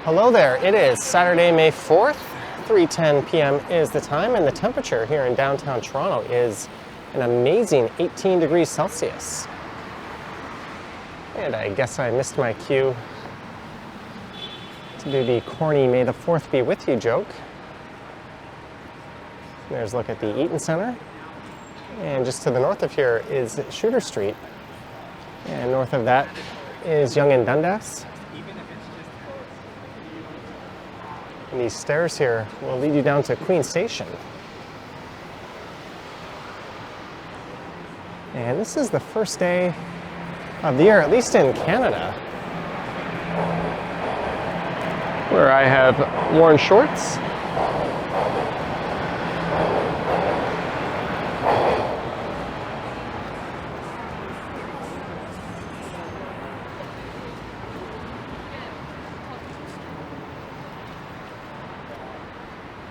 Hello there, it is Saturday, May 4th, 3:10 p.m. is the time, and the temperature here in downtown Toronto is an amazing 18 degrees Celsius. And I guess I missed my cue to do the corny May the 4th be with you joke. There's a look at the Eaton Centre, and just to the north of here is Shooter Street, and north of that is Yonge and Dundas. And these stairs here will lead you down to Queen Station. And this is the first day of the year, at least in Canada, where I have worn shorts.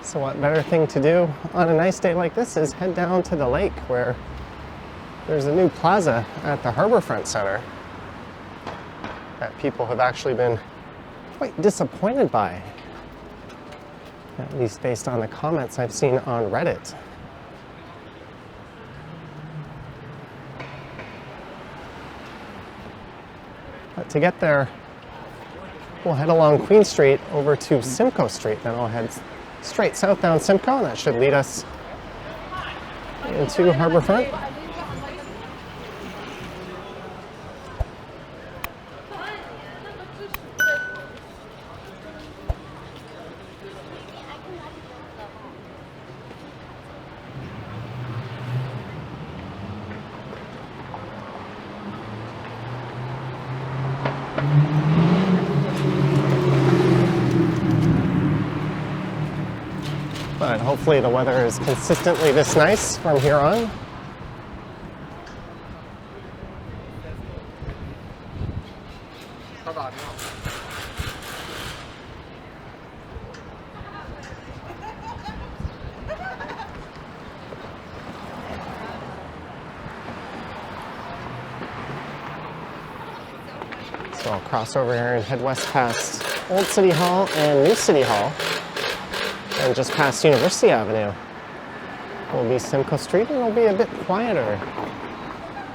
So what better thing to do on a nice day like this is head down to the lake, where there's a new plaza at the Harbourfront Centre that people have actually been quite disappointed by, at least based on the comments I've seen on Reddit. But to get there, we'll head along Queen Street over to Simcoe Street, then I'll head straight south down Simcoe, and that should lead us into Harbourfront. But hopefully the weather is consistently this nice from here on. So I'll cross over here and head west past Old City Hall and New City Hall. And just past University Avenue will be Simcoe Street, and it'll be a bit quieter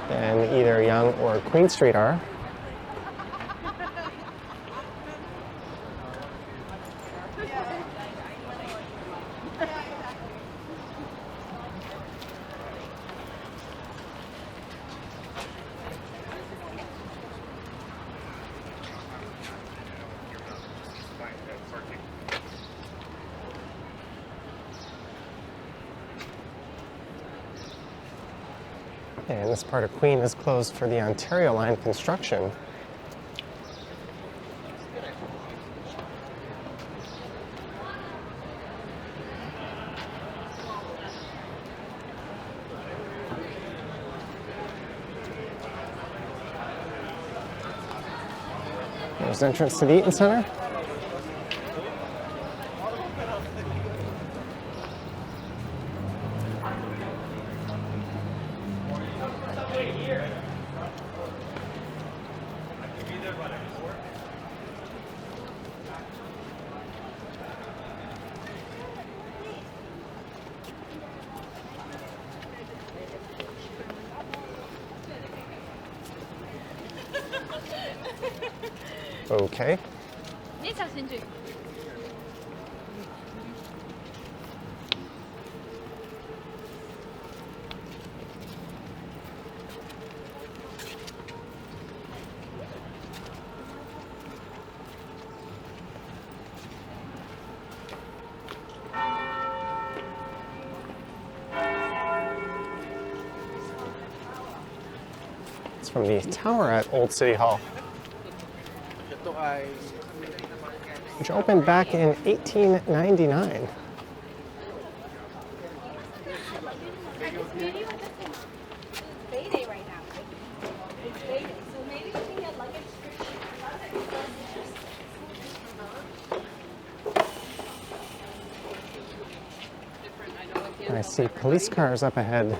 than either Yonge or Queen Street are. And this part of Queen is closed for the Ontario Line construction. There's the entrance to the Eaton Centre. Okay. It's from the tower at Old City Hall, which opened back in 1899. Payday right now. It's payday. So maybe we can get luggage I see police cars up ahead.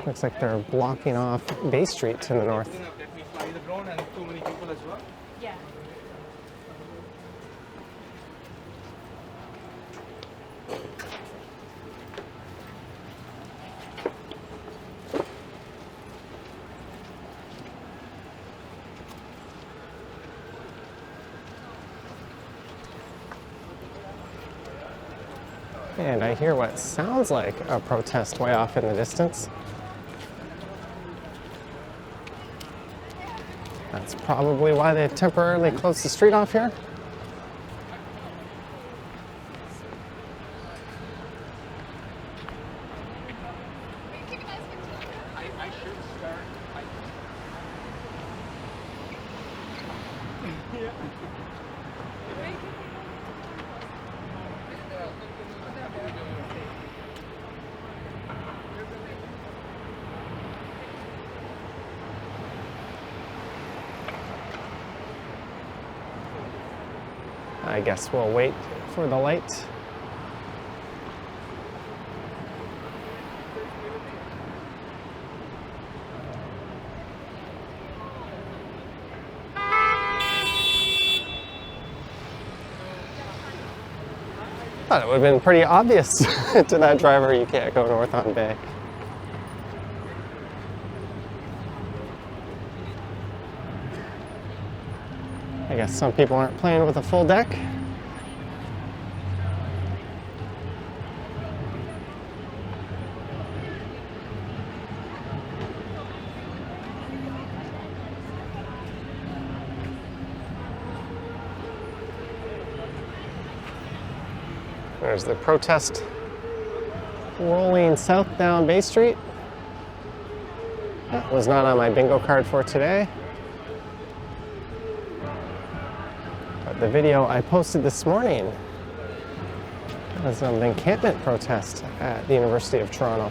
Looks like they're blocking off Bay Street to the north. Let me fly the drone and too many people as well. Yeah. And I hear what sounds like a protest way off in the distance. That's probably why they temporarily closed the street off here. I should start. I guess we'll wait for the light. Thought it would have been pretty obvious to that driver you can't go north on Bay. I guess some people aren't playing with a full deck. There's the protest rolling south down Bay Street. That was not on my bingo card for today. But the video I posted this morning was an encampment protest at the University of Toronto.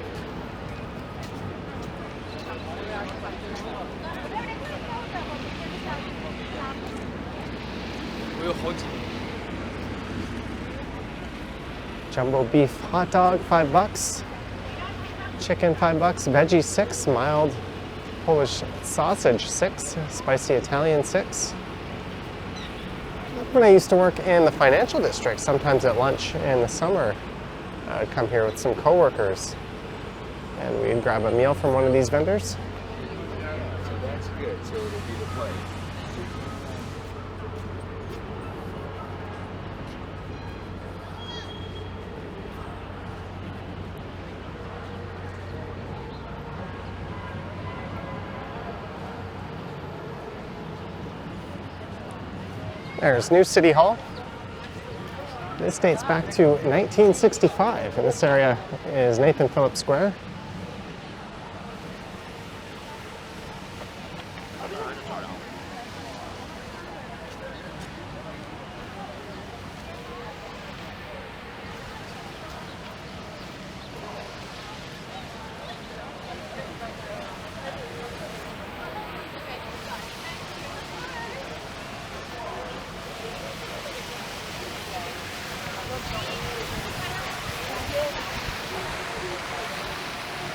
Jumbo beef hot dog, $5. Chicken, $5. Veggie, $6. Mild Polish sausage, $6. Spicy Italian, $6. When I used to work in the financial district, sometimes at lunch in the summer, I would come here with some coworkers and we'd grab a meal from one of these vendors. So that's good. So it'll be the play. There's New City Hall. This dates back to 1965, and this area is Nathan Phillips Square.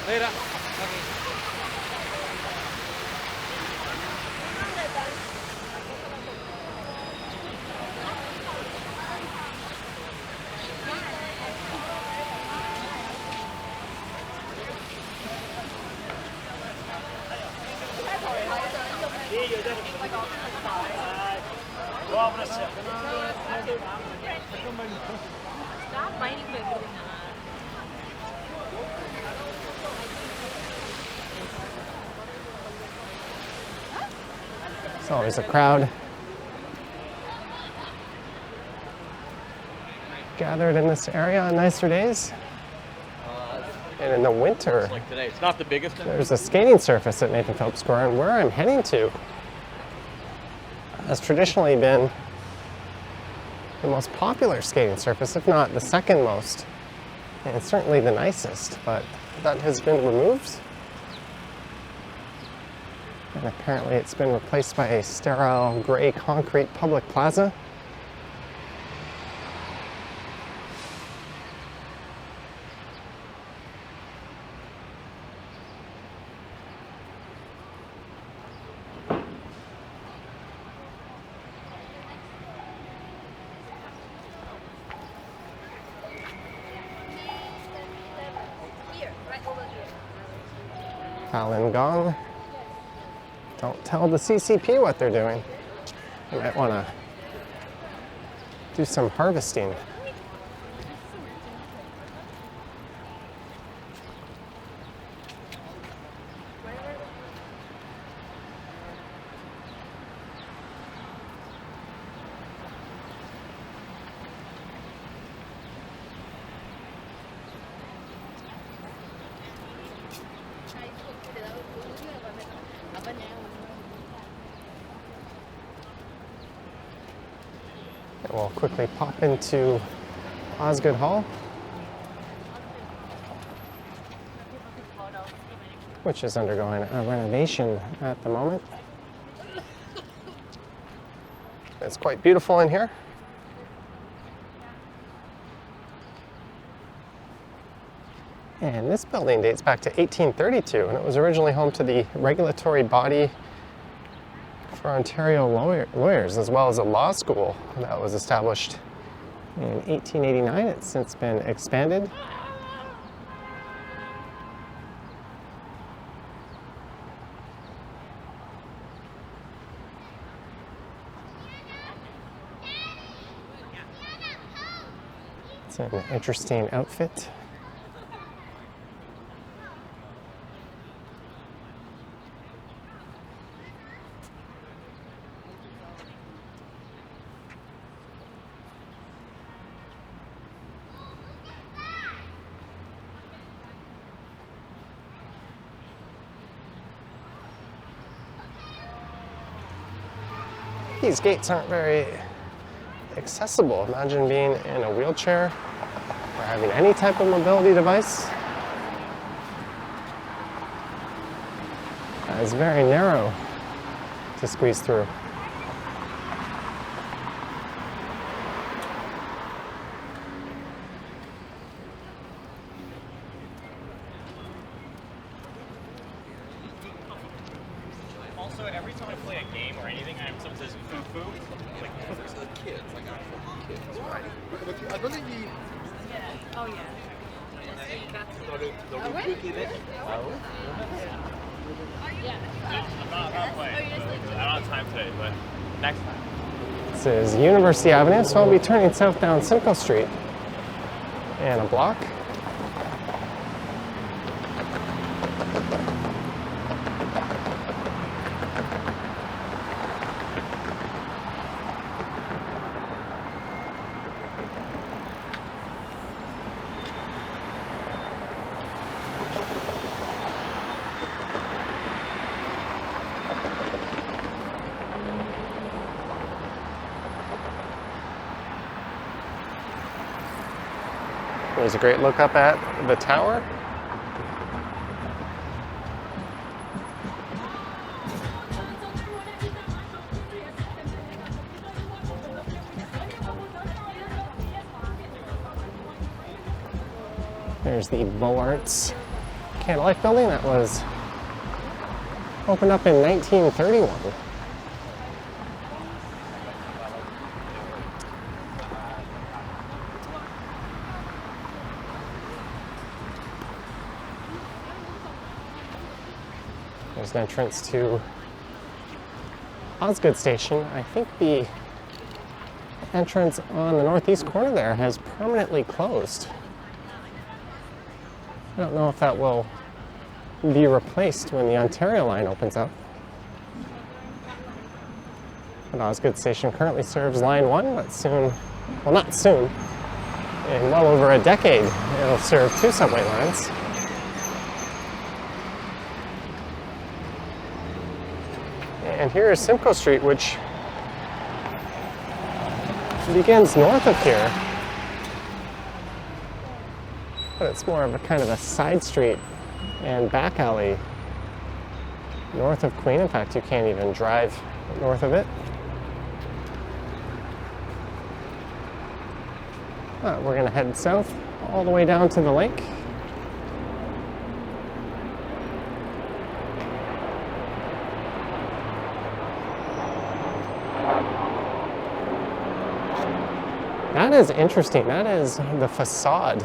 Later. There's always a crowd gathered in this area on nicer days. And in the winter, Like today, it's not the biggest. there's a skating surface at Nathan Phillips Square, and where I'm heading to has traditionally been the most popular skating surface, if not the second most, and certainly the nicest, but that has been removed. And apparently it's been replaced by a sterile gray concrete public plaza. Falun Gong. Don't tell the CCP what they're doing. You might want to do some harvesting. And we'll quickly pop into Osgoode Hall, which is undergoing a renovation at the moment. It's quite beautiful in here. And this building dates back to 1832, and it was originally home to the regulatory body for Ontario lawyers, as well as a law school that was established in 1889. It's since been expanded. It's an interesting outfit. These gates aren't very accessible. Imagine being in a wheelchair or having any type of mobility device. It's very narrow to squeeze through. Also, every time I play a game or anything, someone says foo-foo. Like, For the kids, like actual kids, right? But I believe you. Oh, yeah. I'm not playing. I don't have time today, but next time. This is University Avenue, so I'll be turning south down Simcoe Street in a block. There's a great look up at the tower. There's the Beaux Arts Candlelight Building that was opened up in 1931. There's an entrance to Osgoode Station. I think the entrance on the northeast corner there has permanently closed. I don't know if that will be replaced when the Ontario line opens up. But Osgoode Station currently serves Line 1, but soon, well, not soon, in well over a decade, it'll serve 2 subway lines. And here is Simcoe Street, which begins north of here. But it's more of a kind of a side street and back alley north of Queen. In fact, you can't even drive north of it. We're going to head south all the way down to the lake. That is interesting. That is the facade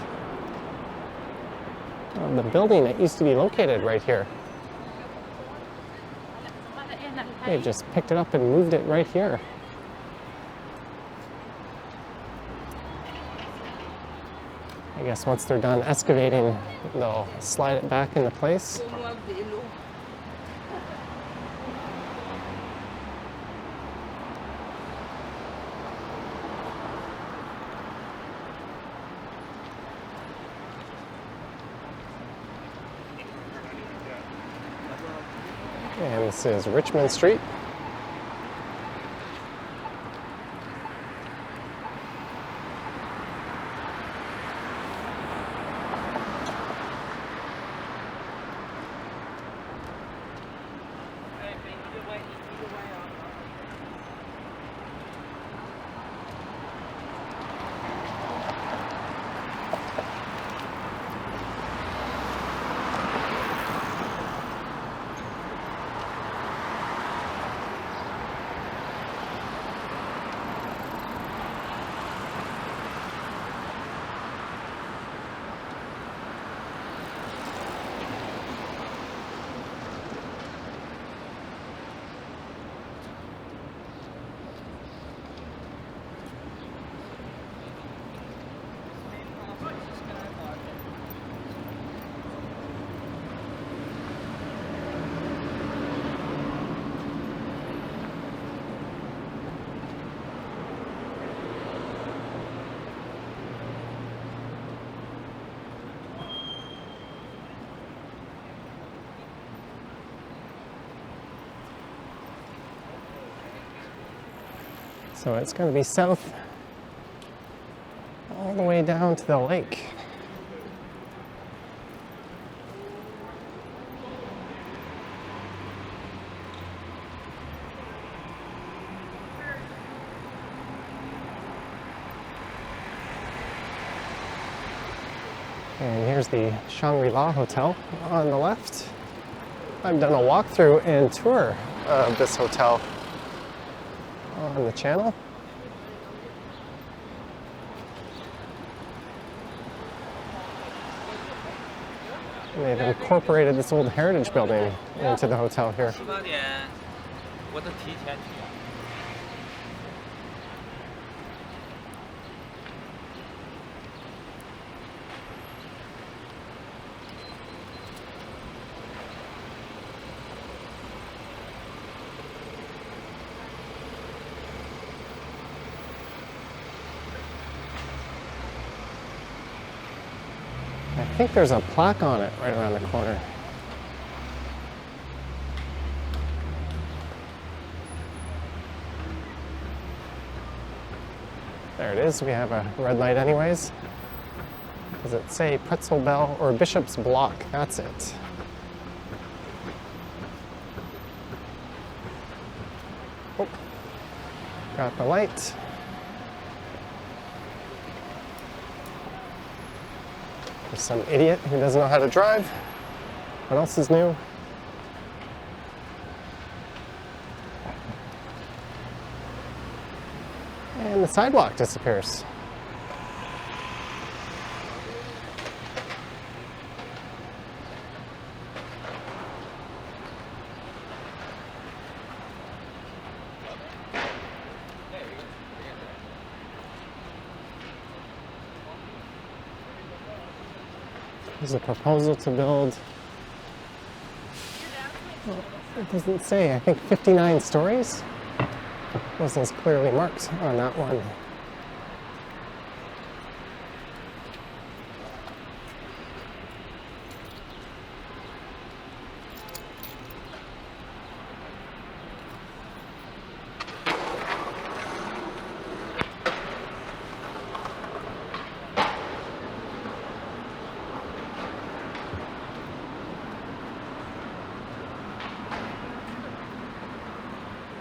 of the building that used to be located right here. They've just picked it up and moved it right here. I guess once they're done excavating, they'll slide it back into place. And this is Richmond Street. So it's going to be south all the way down to the lake. And here's the Shangri-La Hotel on the left. I've done a walkthrough and tour of this hotel on the channel. And they've incorporated this old heritage building into the hotel here. I think there's a plaque on it right around the corner. There it is. We have a red light anyways. Does it say Pretzel Bell or Bishop's Block? That's it. Oh, got the light. There's some idiot who doesn't know how to drive. What else is new? And the sidewalk disappears. There's a proposal to build, well, it doesn't say, I think 59 stories? Wasn't as clearly marked on that one.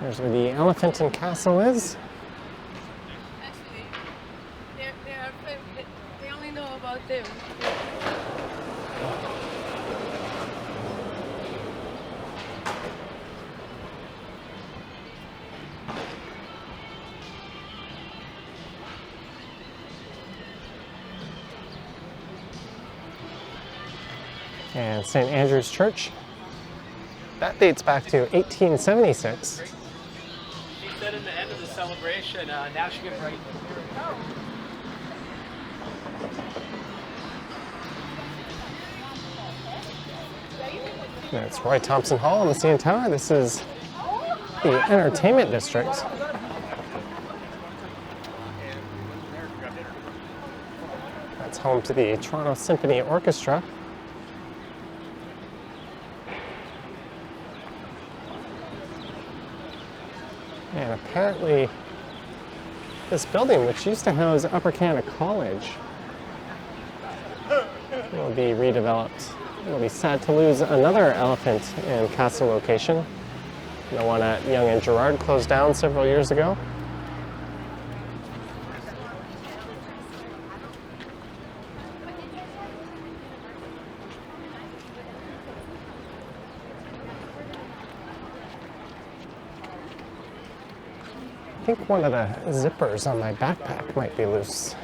There's where the Elephant and Castle is. Actually, they only know about them. And St. Andrew's Church. That dates back to 1876. She said in the end of the celebration, now she can write. That's Roy Thompson Hall in the CN Tower. This is the entertainment district. That's home to the Toronto Symphony Orchestra. And apparently, this building, which used to house Upper Canada College, will be redeveloped. It'll be sad to lose another Elephant and Castle location. The one at Yonge and Gerrard closed down several years ago. I think one of the zippers on my backpack might be loose.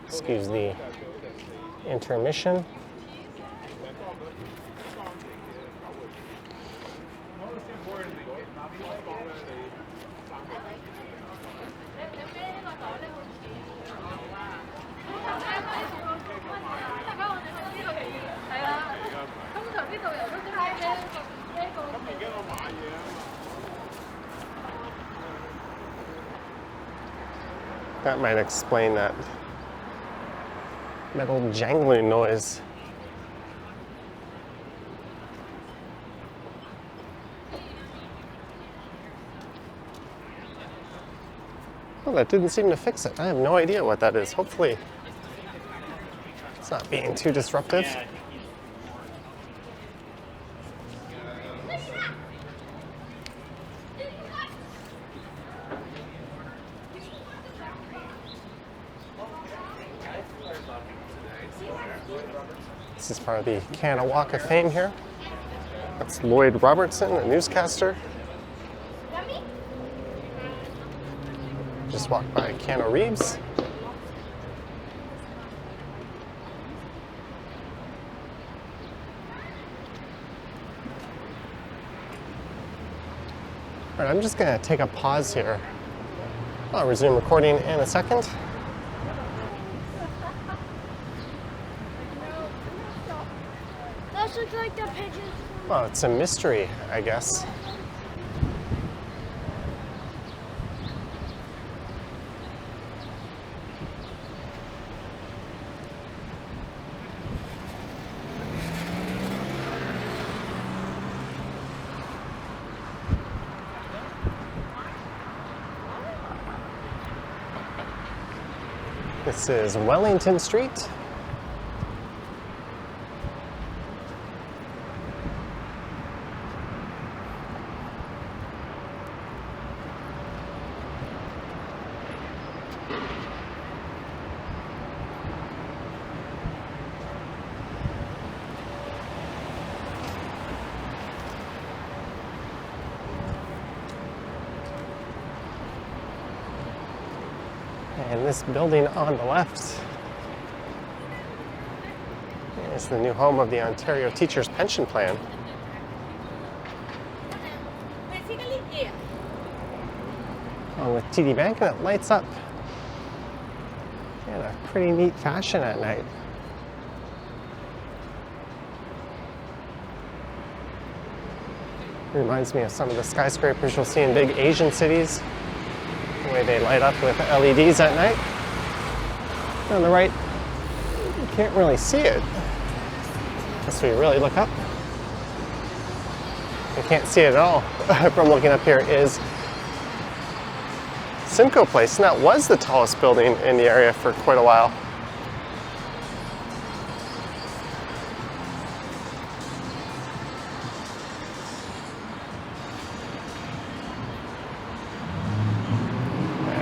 Excuse the intermission. That might explain that metal jangling noise. Well, that didn't seem to fix it. I have no idea what that is. Hopefully, it's not being too disruptive. This is part of the Canada Walk of Fame here. That's Lloyd Robertson, a newscaster. Just walked by Keanu Reeves. All right, I'm just gonna take a pause here. I'll resume recording in a second. Those look like the pigeons. Well, it's a mystery, I guess. This is Wellington Street. And this building on the left is the new home of the Ontario Teachers' Pension Plan. Along with TD Bank, and it lights up in a pretty neat fashion at night. Reminds me of some of the skyscrapers you'll see in big Asian cities. The way they light up with LEDs at night. On the right, you can't really see it unless we really look up. You can't see it at all from looking up here is Simcoe Place, and that was the tallest building in the area for quite a while.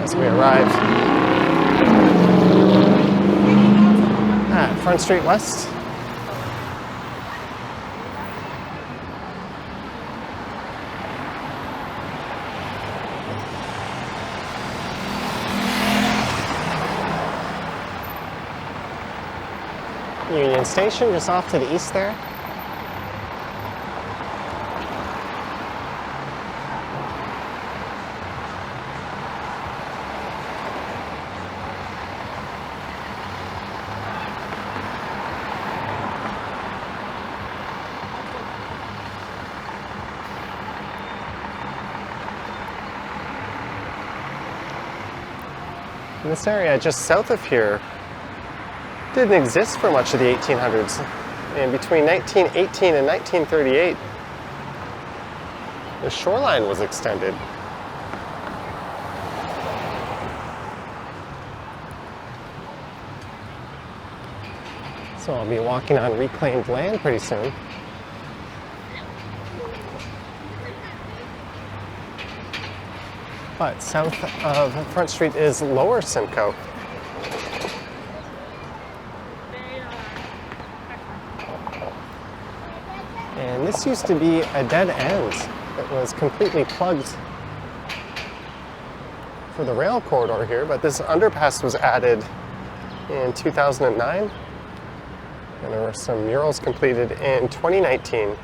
As we arrive at Front Street West. Union Station just off to the east there. And this area just south of here didn't exist for much of the 1800s. And between 1918 and 1938, the shoreline was extended. So I'll be walking on reclaimed land pretty soon. But south of Front Street is Lower Simcoe. And this used to be a dead end that was completely plugged for the rail corridor here, but this underpass was added in 2009, and there were some murals completed in 2019.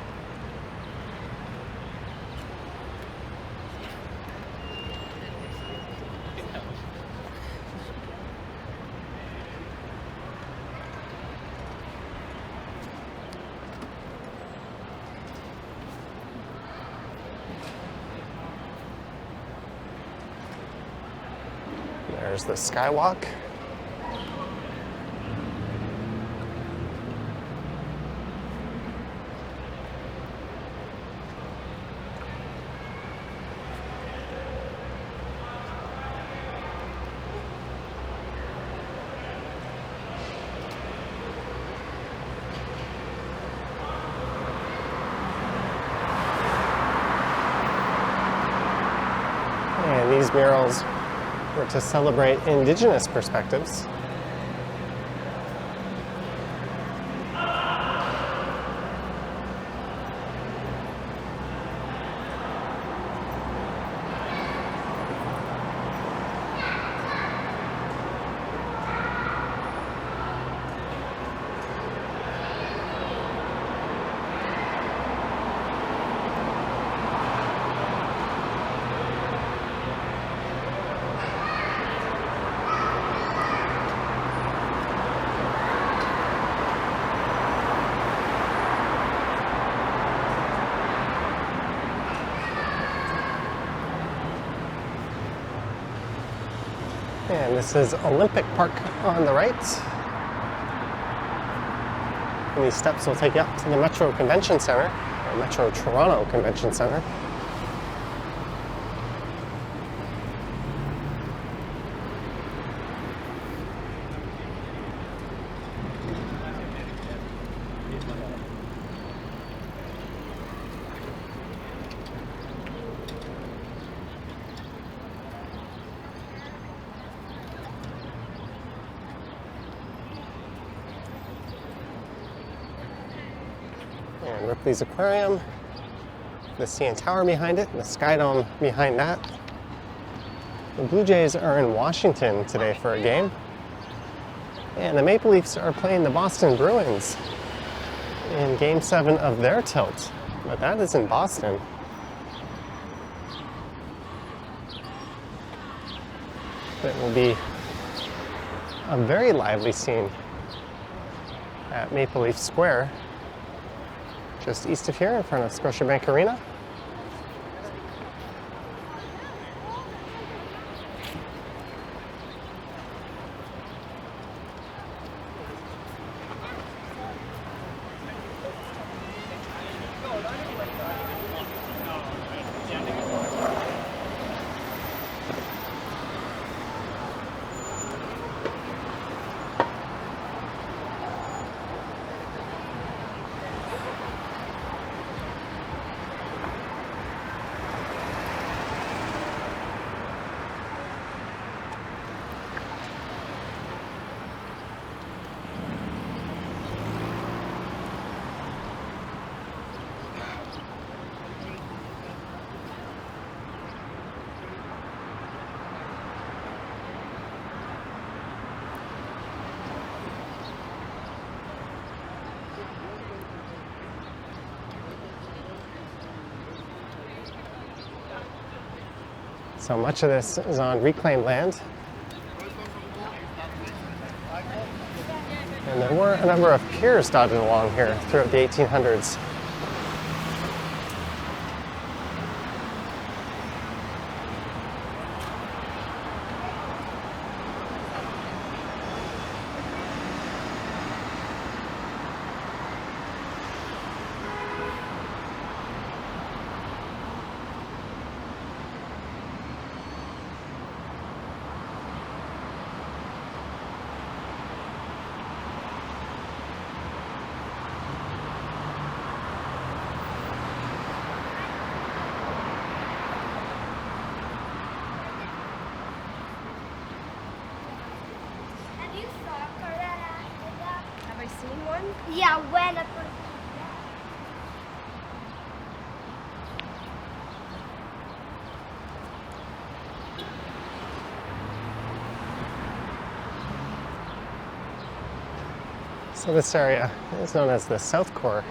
There's the skywalk. And these murals were to celebrate Indigenous perspectives. And this is Olympic Park on the right. And these steps will take you up to the Metro Convention Centre, or Metro Toronto Convention Centre. And Ripley's Aquarium, the CN Tower behind it, and the Sky Dome behind that. The Blue Jays are in Washington today for a game. And the Maple Leafs are playing the Boston Bruins in Game 7 of their tilt. But that is in Boston. It will be a very lively scene at Maple Leaf Square, just east of here in front of Scotiabank Arena. So much of this is on reclaimed land. And there were a number of piers dotted along here throughout the 1800s. Have I seen one? Yeah, when I So this area is known as the South Core.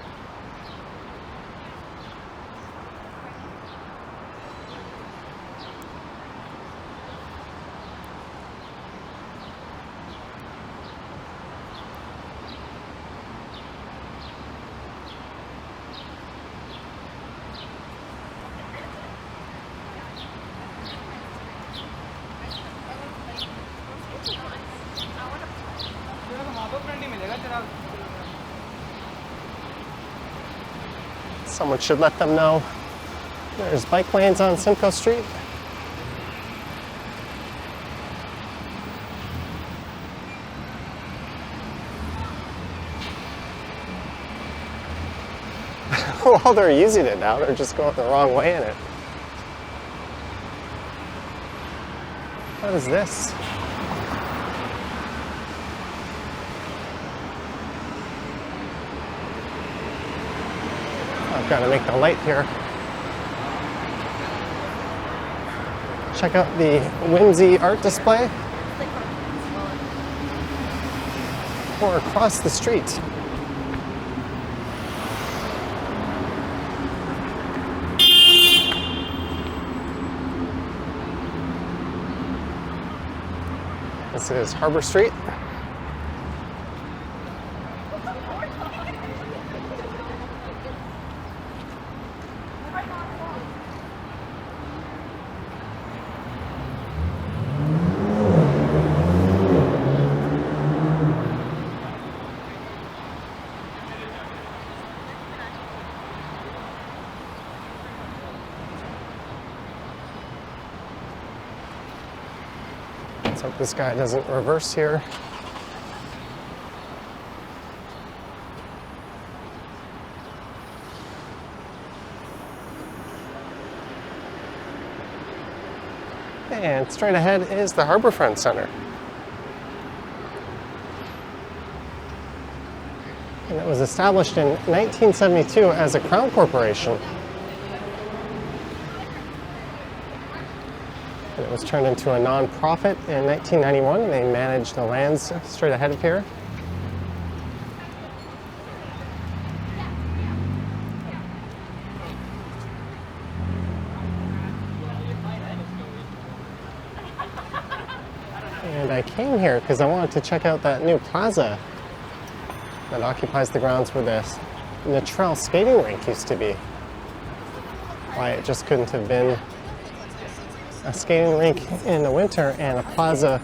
Someone should let them know there's bike lanes on Simcoe Street. Well, they're using it now. They're just going the wrong way in it. What is this? I've got to make the light here. Check out the whimsy art display. Or across the street. This is Harbor Street. Let's hope this guy doesn't reverse here. And straight ahead is the Harbourfront Centre. And it was established in 1972 as a Crown Corporation. And it was turned into a non-profit in 1991, and they managed the lands straight ahead of here. And I came here because I wanted to check out that new plaza that occupies the grounds where the Natrel skating rink used to be. Why it just couldn't have been a skating rink in the winter and a plaza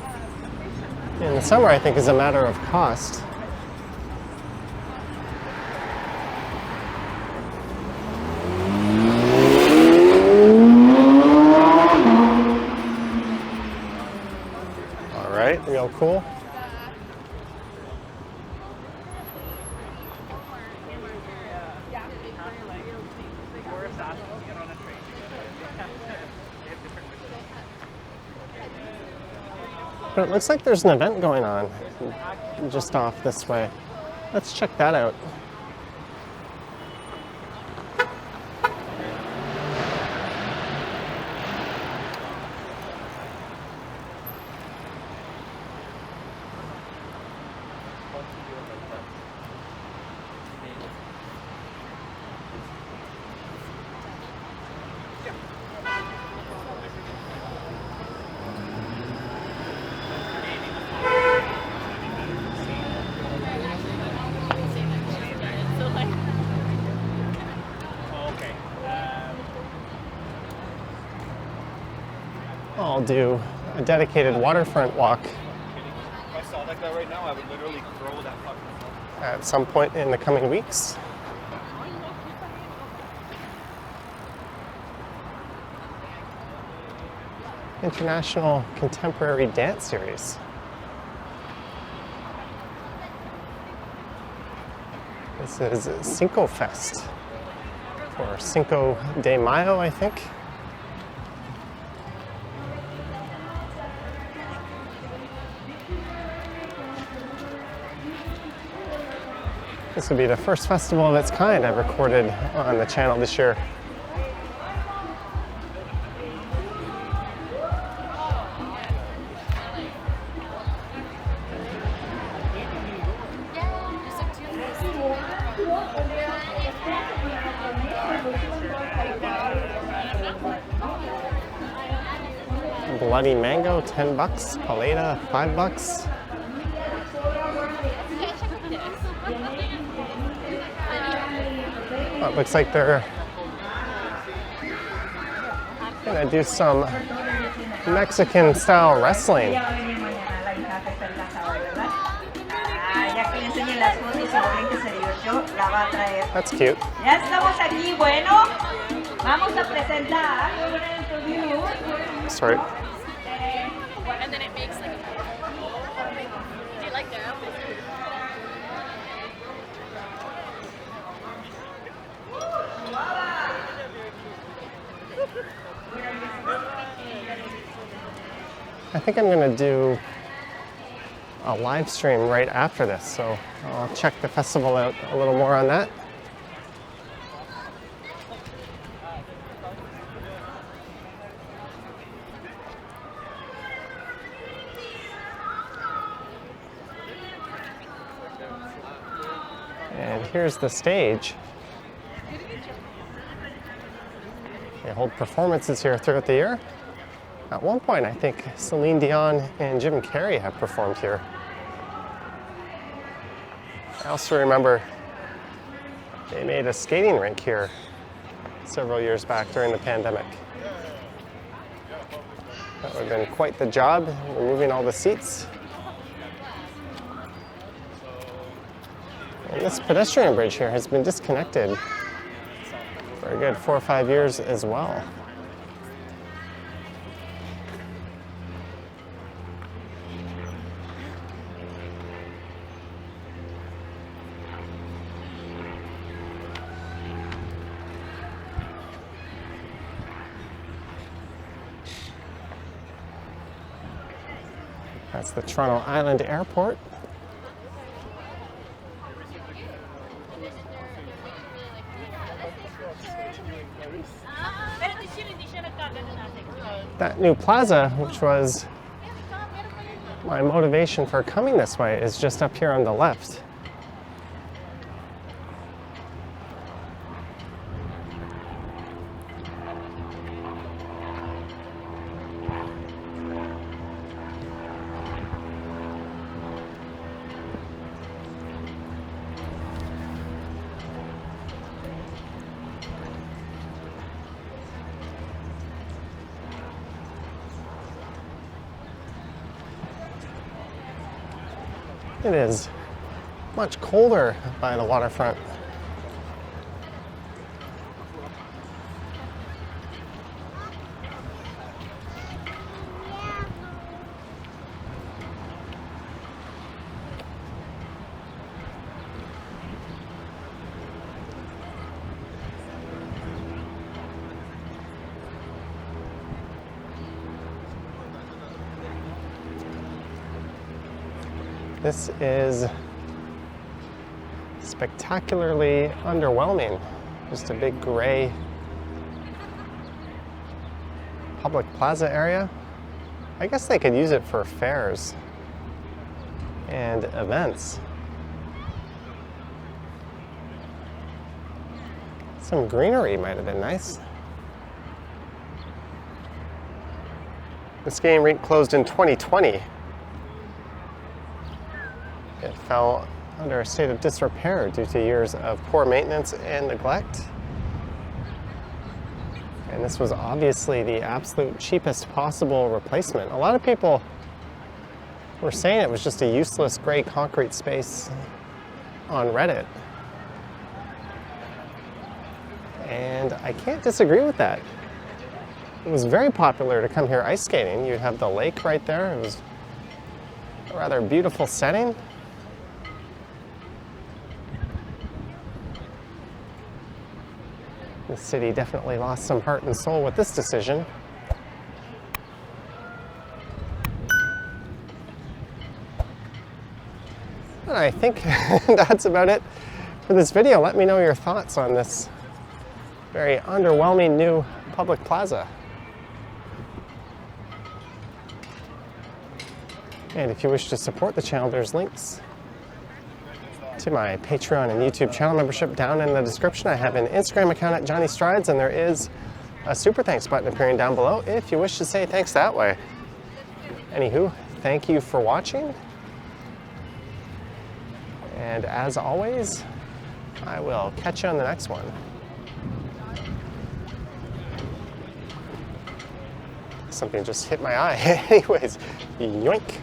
in the summer, I think, is a matter of cost. All right, real cool. But it looks like there's an event going on just off this way. Let's check that out. they'll do a dedicated waterfront walk If I saw that guy right now, I would literally throw that fucking phone. at some point in the coming weeks. International Contemporary Dance Series. This is Simcoe Fest, or Cinco de Mayo, I think. This will be the first festival of its kind I've recorded on the channel this year. Bloody Mango, 10 bucks. Paleta, 5 bucks. Oh, it looks like they're gonna do some Mexican style wrestling. That's cute. Ya estamos aquí, bueno, vamos a presentar. Sorry. And then it makes like. Do you like that? I think I'm gonna do a live stream right after this, so I'll check the festival out a little more on that. And here's the stage. They hold performances here throughout the year. At one point, I think Celine Dion and Jim Carrey have performed here. I also remember they made a skating rink here several years back during the pandemic. That would have been quite the job, removing all the seats. And this pedestrian bridge here has been disconnected for a good 4 or 5 years as well. That's the Toronto Island Airport. That new plaza, which was my motivation for coming this way, is just up here on the left. It is much colder by the waterfront. This is spectacularly underwhelming. Just a big gray public plaza area. I guess they could use it for fairs and events. Some greenery might have been nice. The skating rink closed in 2020. It fell under a state of disrepair due to years of poor maintenance and neglect. And this was obviously the absolute cheapest possible replacement. A lot of people were saying it was just a useless gray concrete space on Reddit. And I can't disagree with that. It was very popular to come here ice skating. You'd have the lake right there. It was a rather beautiful setting. The city definitely lost some heart and soul with this decision. And I think that's about it for this video. Let me know your thoughts on this very underwhelming new public plaza. And if you wish to support the channel, there's links to my Patreon and YouTube channel membership down in the description. I have an Instagram account at Johnny Strides, and there is a super thanks button appearing down below if you wish to say thanks that way. Anywho, thank you for watching. And as always, I will catch you on the next one. Something just hit my eye. Anyways, yoink.